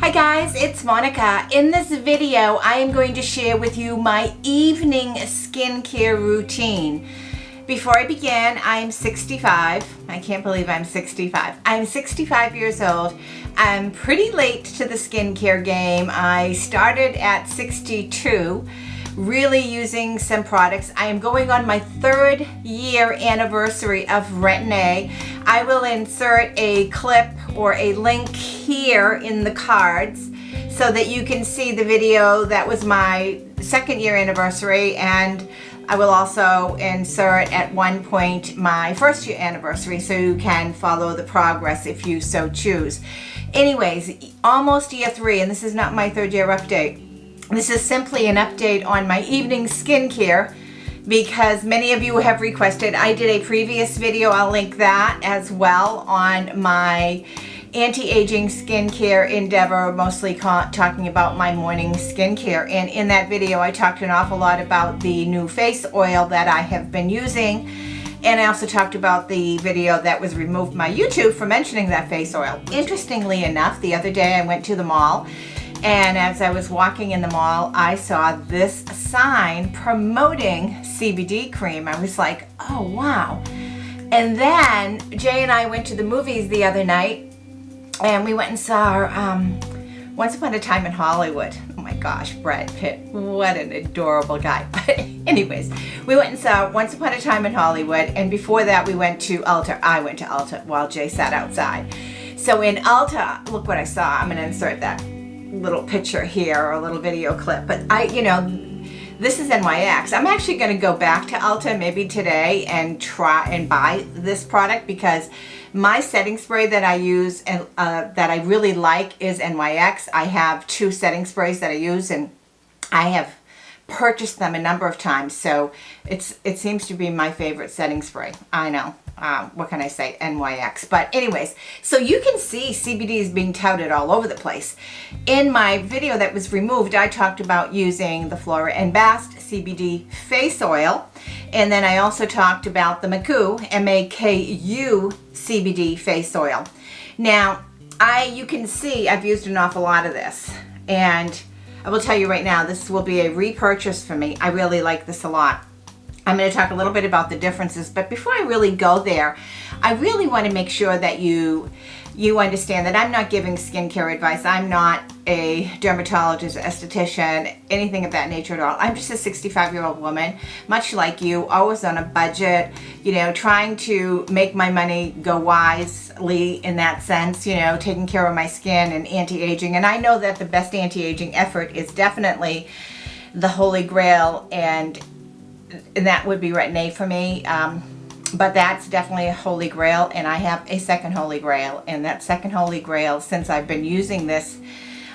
Hi guys, it's Monica. In this video, I am going to share with you my evening skincare routine. Before I begin, I'm 65. I can't believe I'm 65. I'm 65 years old. I'm pretty late to the skincare game. I started at 62, really using some products. I am going on my 3rd year anniversary of Retin-A. I will insert a clip or a link here in the cards so that you can see the video that was my 2nd year anniversary, and I will also insert at one point my 1st year anniversary so you can follow the progress if you so choose. Anyways, almost year 3, and this is not my 3rd year update. This is simply an update on my evening skincare because many of you have requested. I did a previous video, I'll link that as well, on my anti-aging skincare endeavor, mostly talking about my morning skincare. And in that video, I talked an awful lot about the new face oil that I have been using. And I also talked about the video that was removed from my YouTube for mentioning that face oil. Interestingly enough, the other day I went to the mall, and as I was walking in the mall, I saw this sign promoting CBD cream. I was like, oh wow. And then Jay and I went to the movies the other night, and we went and saw Once Upon a Time in Hollywood. Oh my gosh, Brad Pitt, what an adorable guy. But anyways, we went and saw Once Upon a Time in Hollywood, and before that we went to Ulta. I went to Ulta while Jay sat outside. So in Ulta, look what I saw. I'm gonna insert that little picture here, or a little video clip. But this is NYX. I'm actually gonna go back to Ulta maybe today and try and buy this product, because my setting spray that I use and that I really like is NYX. I have 2 setting sprays that I use, and I have purchased them a number of times, so it seems to be my favorite setting spray. I know, what can I say, NYX. But anyways, so you can see CBD is being touted all over the place. In my video that was removed, I talked about using the Flora and Bast CBD face oil, and then I also talked about the Maku, M-A-K-U CBD face oil. Now, you can see I've used an awful lot of this, and I will tell you right now, this will be a repurchase for me. I really like this a lot. I'm going to talk a little bit about the differences, but before I really go there, I really want to make sure that you understand that I'm not giving skincare advice. I'm not a dermatologist, esthetician, anything of that nature at all. I'm just a 65-year-old woman, much like you, always on a budget, trying to make my money go wisely in that sense, taking care of my skin and anti-aging. And I know that the best anti-aging effort is definitely the Holy Grail, and that would be Retin-A for me. But that's definitely a Holy Grail, and I have a second Holy Grail. And that second Holy Grail, since I've been using this,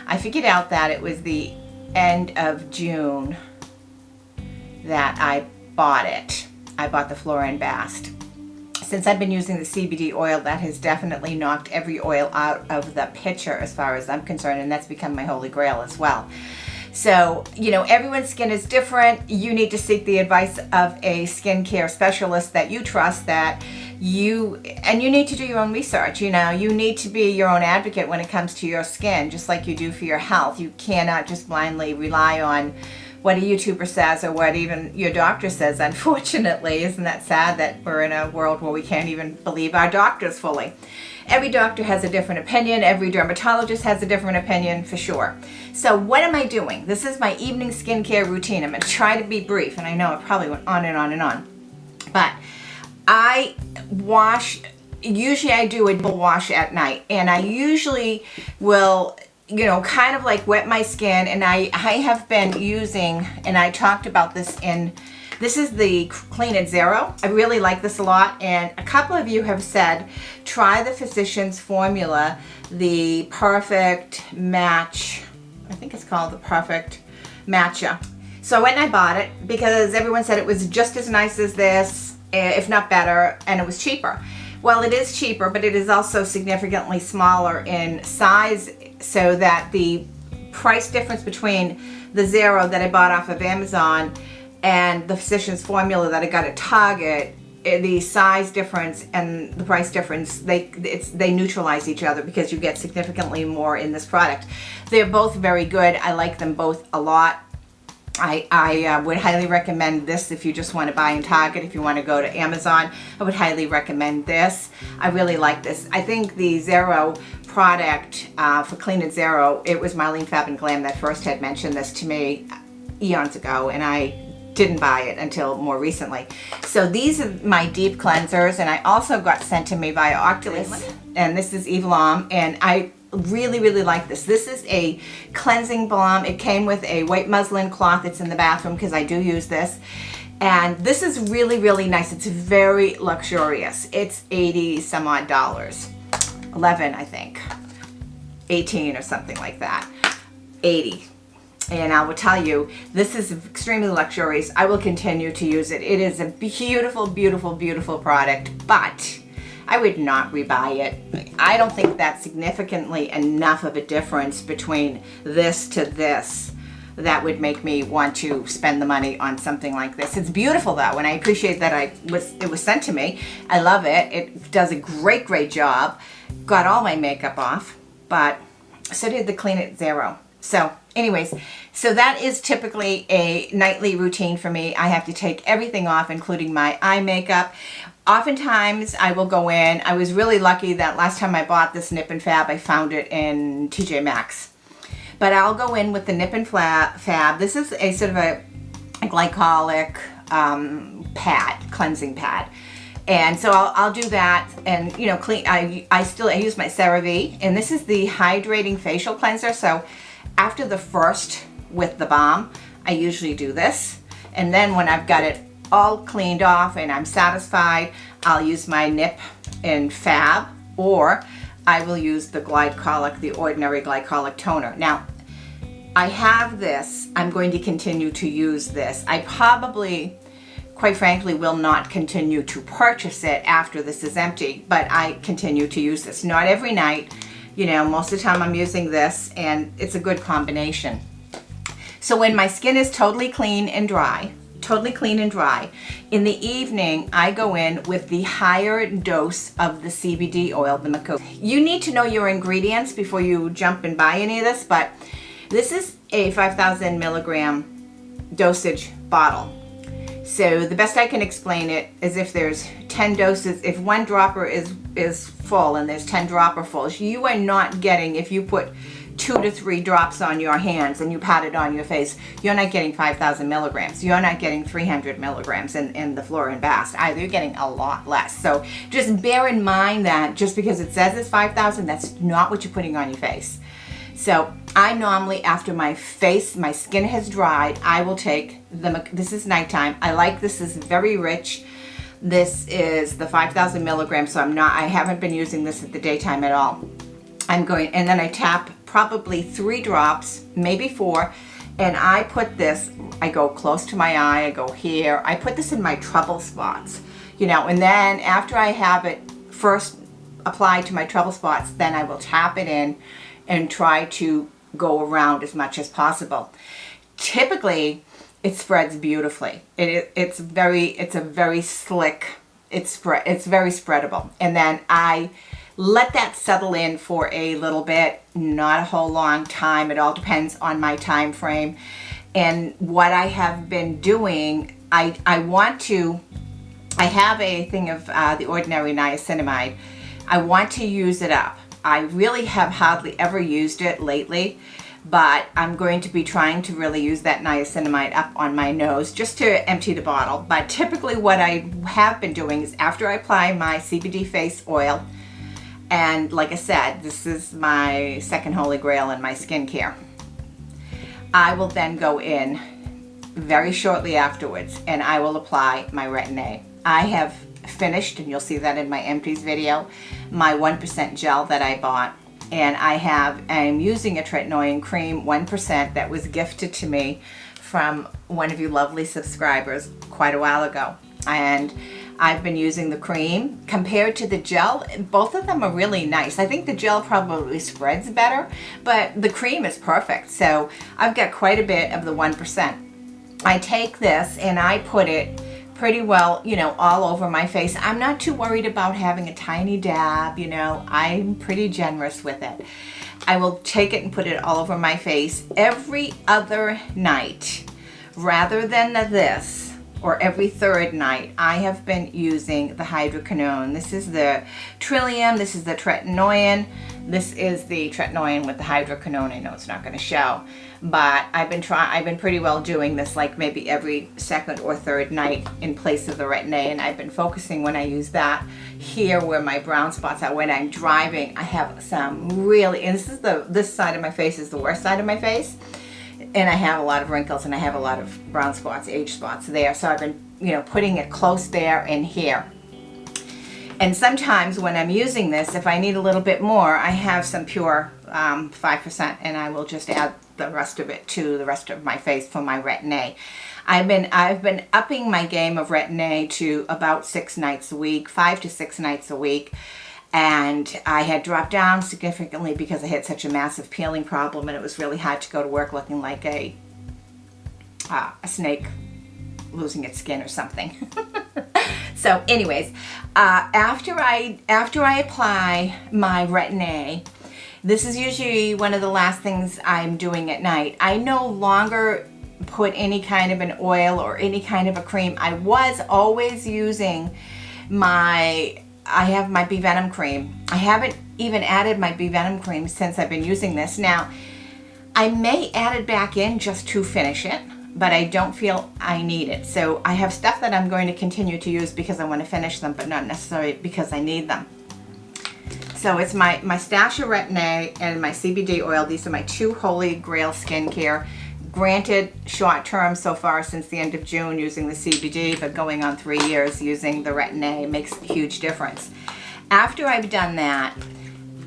I figured out that it was the end of June that I bought it. I bought the Flora and Bast. Since I've been using the CBD oil, that has definitely knocked every oil out of the picture as far as I'm concerned, and that's become my Holy Grail as well. So, everyone's skin is different. You need to seek the advice of a skincare specialist that you trust, and you need to do your own research. You need to be your own advocate when it comes to your skin, just like you do for your health. You cannot just blindly rely on what a YouTuber says or what even your doctor says. Unfortunately, isn't that sad that we're in a world where we can't even believe our doctors fully? Every doctor has a different opinion. Every dermatologist has a different opinion, for sure. So what am I doing? This is my evening skincare routine. I'm going to try to be brief, and I know it probably went on and on and on. But I wash, usually I do a double wash at night, and I usually will kind of like wet my skin. And I have been using, and I talked about this this is the Clean It Zero. I really like this a lot, and a couple of you have said, try the Physicians Formula, the Perfect Match. I think it's called the Perfect Matcha. So I went and I bought it because everyone said it was just as nice as this, if not better, and it was cheaper. Well, it is cheaper, but it is also significantly smaller in size, so that the price difference between the Zero that I bought off of Amazon and the Physicians Formula that I got at Target the size difference and the price difference, they neutralize each other because you get significantly more in this product. They're both very good. I like them both a lot. I would highly recommend this if you just want to buy in Target. If you want to go to Amazon, I would highly recommend this. I really like this. I think the Zero product for Clean and Zero, it was Marlene Fab and Glam that first had mentioned this to me eons ago, and I didn't buy it until more recently. So these are my deep cleansers, and I also got sent to me via Octalis, and this is Eve Lom, and I really, really like this. This is a cleansing balm. It came with a white muslin cloth. It's in the bathroom because I do use this. And this is really, really nice. It's very luxurious. It's $80 some odd dollars. 11, I think. 18 or something like that. 80. And I will tell you, this is extremely luxurious. I will continue to use it. It is a beautiful, beautiful, beautiful product, but I would not rebuy it. I don't think that's significantly enough of a difference between this to this that would make me want to spend the money on something like this. It's beautiful though, and I appreciate that it was sent to me. I love it. It does a great, great job. Got all my makeup off, but so did the Clean It Zero. So anyways, so that is typically a nightly routine for me. I have to take everything off, including my eye makeup. Oftentimes I will go in. I was really lucky that last time I bought this Nip and Fab, I found it in TJ Maxx. But I'll go in with the Nip and Fab. This is a sort of a glycolic pad, cleansing pad. And so I'll do that, and you know, clean. I use my CeraVe, and this is the hydrating facial cleanser. So after the first with the balm, I usually do this, and then when I've got it all cleaned off and I'm satisfied, I'll use my Nip and Fab, or I will use the glycolic, the ordinary glycolic toner. Now, I have this. I'm going to continue to use this. I probably, quite frankly, will not continue to purchase it after this is empty, but I continue to use this. Not every night, you know, most of the time I'm using this, and it's a good combination. So when my skin is totally clean and dry, in the evening I go in with the higher dose of the CBD oil, the Macu. You need to know your ingredients before you jump and buy any of this, but this is a 5,000 milligram dosage bottle. So the best I can explain it is if there's 10 doses, if one dropper is full and there's 10 dropperfuls, you are not getting, if you put 2 to 3 drops on your hands and you pat it on your face, you're not getting 5,000 milligrams. You're not getting 300 milligrams in the Flora and Bast either. You're getting a lot less. So just bear in mind that just because it says it's 5,000, that's not what you're putting on your face. So I normally, after my skin has dried, I will take this is nighttime. I like this is very rich. This is the 5,000 milligrams, so I haven't been using this at the daytime at all. And then I tap probably 3 drops, maybe 4, and I put this, I go close to my eye, I go here, I put this in my trouble spots, you know, and then after I have it first applied to my trouble spots, then I will tap it in and try to go around as much as possible. Typically, it spreads beautifully. It's a very slick, it's very spreadable. And then I let that settle in for a little bit, not a whole long time. It all depends on my time frame. And what I have been doing, I have a thing of the ordinary niacinamide. I want to use it up. I really have hardly ever used it lately, but I'm going to be trying to really use that niacinamide up on my nose just to empty the bottle. But typically what I have been doing is after I apply my CBD face oil, and like I said, this is my second holy grail in my skincare, I will then go in very shortly afterwards and I will apply my Retin-A. I have finished, and you'll see that in my empties video, my 1% gel that I bought, and I'm using a tretinoin cream 1% that was gifted to me from one of you lovely subscribers quite a while ago, and I've been using the cream. Compared to the gel, both of them are really nice. I think the gel probably spreads better, but the cream is perfect. So I've got quite a bit of the 1%. I take this and I put it pretty well, you know, all over my face. I'm not too worried about having a tiny dab, you know. I'm pretty generous with it. I will take it and put it all over my face every other night rather than this. Or every third night, I have been using the hydroquinone. This is the Trillium, this is the tretinoin. This is the tretinoin with the hydroquinone. I know it's not gonna show, but I've been pretty well doing this like maybe every second or third night in place of the Retin-A, and I've been focusing when I use that here where my brown spots are. When I'm driving, I have some really, and this side of my face is the worst side of my face. And I have a lot of wrinkles and I have a lot of brown spots, age spots there. So I've been, you know, putting it close there and here. And sometimes when I'm using this, if I need a little bit more, I have some pure 5%, and I will just add the rest of it to the rest of my face for my Retin-A. I've been upping my game of Retin-A to about 6 nights a week, 5 to 6 nights a week. And I had dropped down significantly because I had such a massive peeling problem, and it was really hard to go to work looking like a snake losing its skin or something. So anyways, after I apply my Retin-A, this is usually one of the last things I'm doing at night. I no longer put any kind of an oil or any kind of a cream. I was always using I have my Bee Venom cream. I haven't even added my Bee Venom cream since I've been using this. Now, I may add it back in just to finish it, but I don't feel I need it. So I have stuff that I'm going to continue to use because I want to finish them, but not necessarily because I need them. So it's my stash of Retin-A and my CBD oil. These are my 2 holy grail skincare. Granted, short term so far since the end of June using the CBD, but going on 3 years using the Retin-A makes a huge difference. After I've done that,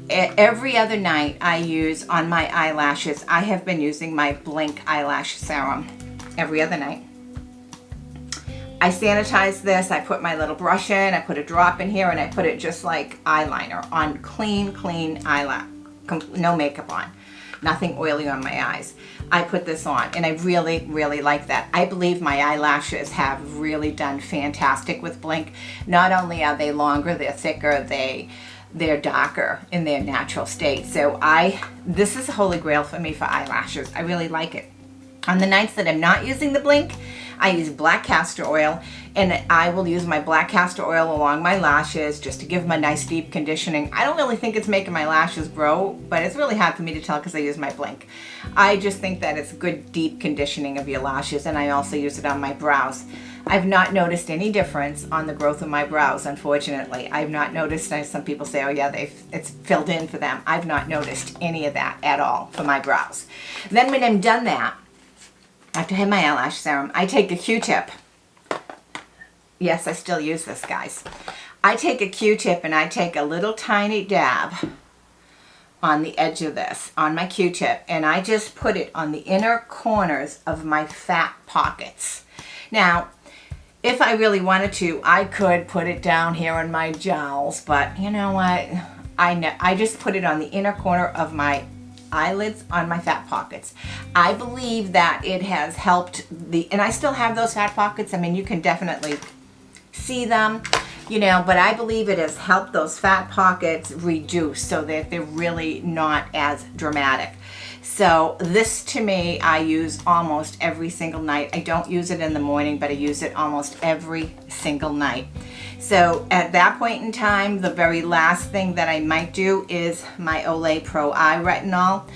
every other night I use on my eyelashes, I have been using my Blink eyelash serum every other night. I sanitize this, I put my little brush in, I put a drop in here, and I put it just like eyeliner on clean eyelash, no makeup on. Nothing oily on my eyes. I put this on, and I really, really like that. I believe my eyelashes have really done fantastic with Blink. Not only are they longer, they're thicker, they're darker in their natural state. So this is a holy grail for me for eyelashes. I really like it. On the nights that I'm not using the Blink, I use black castor oil, and I will use my black castor oil along my lashes just to give them a nice deep conditioning. I don't really think it's making my lashes grow, but it's really hard for me to tell because I use my Blink. I just think that it's good deep conditioning of your lashes, and I also use it on my brows. I've not noticed any difference on the growth of my brows, unfortunately. I've not noticed, some people say, oh yeah, it's filled in for them. I've not noticed any of that at all for my brows. Then when I'm done that, after I have my eyelash serum, I take a Q-tip. Yes, I still use this, guys. I take a Q-tip and I take a little tiny dab on the edge of this, on my Q-tip, and I just put it on the inner corners of my fat pockets. Now, if I really wanted to, I could put it down here on my jowls, but you know what? I just put it on the inner corner of my eyelids on my fat pockets. I believe that it has helped and I still have those fat pockets. I mean, you can definitely see them, you know, but I believe it has helped those fat pockets reduce so that they're really not as dramatic. So this, to me, I use almost every single night. I don't use it in the morning, but I use it almost every single night. So at that point in time, the very last thing that I might do is my Olay Pro Eye Retinol,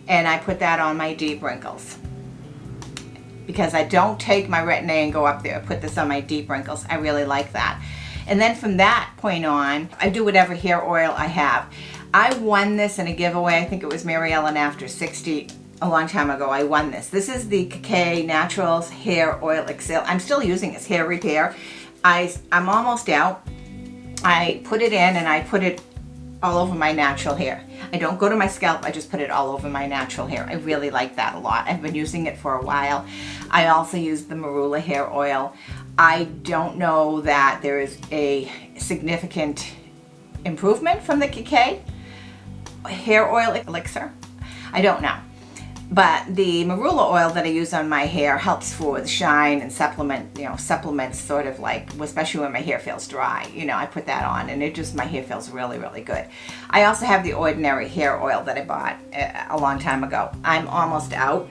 and I put that on my deep wrinkles. Because I don't take my Retin-A and go up there, put this on my deep wrinkles. I really like that. And then from that point on, I do whatever hair oil I have. I won this in a giveaway. I think it was Mary Ellen After 60 a long time ago. I won this. This is the Kay Naturals Hair Oil Excel. I'm still using this hair repair. I'm almost out. I put it in and I put it all over my natural hair. I don't go to my scalp, I just put it all over my natural hair. I really like that a lot. I've been using it for a while. I also use the Marula hair oil. I don't know that there is a significant improvement from the Kay hair oil elixir. I don't know. But the marula oil that I use on my hair helps for the shine and supplements sort of like, especially when my hair feels dry. I put that on and my hair feels really, really good. I also have the ordinary hair oil that I bought a long time ago. I'm almost out.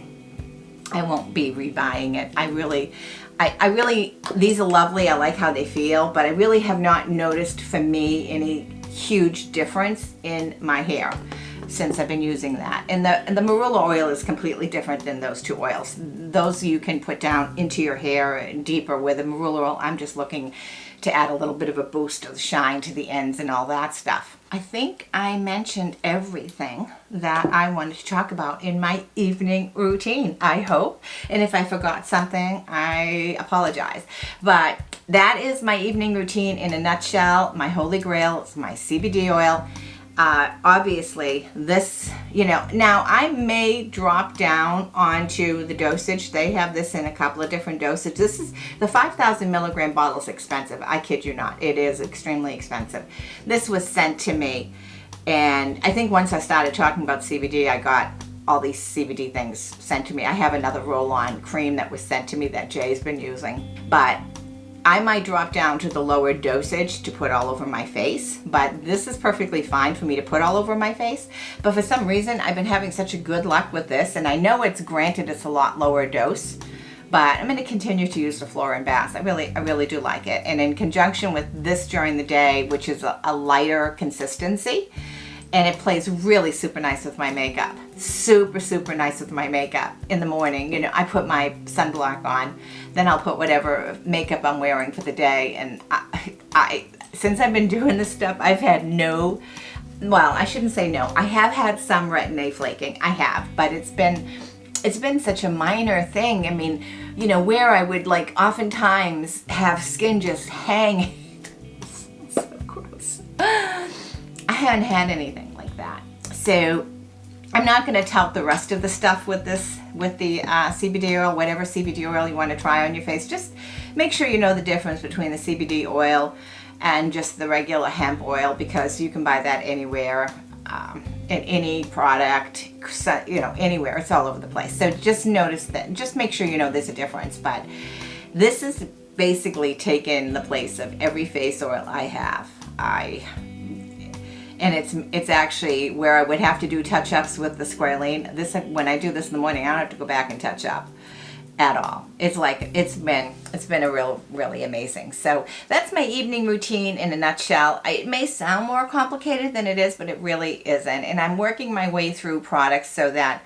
I won't be rebuying it. I really, these are lovely. I like how they feel, but I really have not noticed for me any huge difference in my hair since I've been using that. And the marula oil is completely different than those two oils. Those you can put down into your hair deeper. With the marula oil, I'm just looking to add a little bit of a boost of shine to the ends and all that stuff. I think I mentioned everything that I wanted to talk about in my evening routine, I hope. And if I forgot something, I apologize. But that is my evening routine in a nutshell. My holy grail is my CBD oil. Obviously this, now I may drop down onto the dosage. They have this in a couple of different dosages. This is the 5,000 milligram bottle is expensive. I kid you not. It is extremely expensive. This was sent to me, and I think once I started talking about CBD, I got all these CBD things sent to me. I have another roll-on cream that was sent to me that Jay's been using, but I might drop down to the lower dosage to put all over my face, but this is perfectly fine for me to put all over my face. But for some reason, I've been having such a good luck with this, and I know it's a lot lower dose, but I'm going to continue to use the Flora & Bass. I really do like it. And in conjunction with this during the day, which is a lighter consistency, and it plays really super nice with my makeup. Super nice with my makeup in the morning. I put my sunblock on, then I'll put whatever makeup I'm wearing for the day. And I since I've been doing this stuff, I've had I shouldn't say no. I have had some retin-A flaking. I have, but it's been such a minor thing. I mean, where I would oftentimes have skin just hanging. So gross. I haven't had anything like that. So I'm not going to tout the rest of the stuff with the CBD oil, whatever CBD oil you want to try on your face. Just make sure you know the difference between the CBD oil and just the regular hemp oil, because you can buy that anywhere, in any product, anywhere. It's all over the place. So just notice that. Just make sure you know there's a difference. But this is basically taken the place of every face oil I have. And it's actually where I would have to do touch-ups with the squalene. When I do this in the morning, I don't have to go back and touch up at all. It's been a really amazing. So that's my evening routine in a nutshell. It may sound more complicated than it is, but it really isn't. And I'm working my way through products so that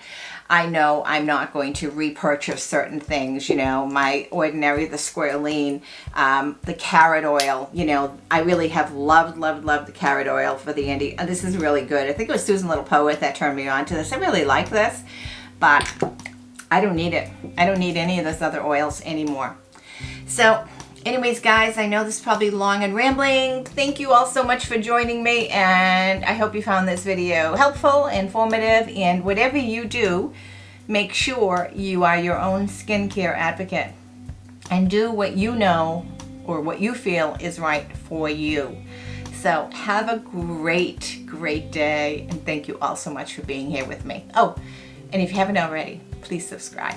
I know I'm not going to repurchase certain things, my ordinary, the squalene, the carrot oil, I really have loved the carrot oil for the Andy. This is really good. I think it was Susan Little Poet that turned me on to this. I really like this, but I don't need it. I don't need any of those other oils anymore. So anyways, guys, I know this is probably long and rambling. Thank you all so much for joining me, and I hope you found this video helpful, informative, and whatever you do, make sure you are your own skincare advocate and do what you know or what you feel is right for you. So have a great day, and thank you all so much for being here with me. Oh, and if you haven't already, please subscribe.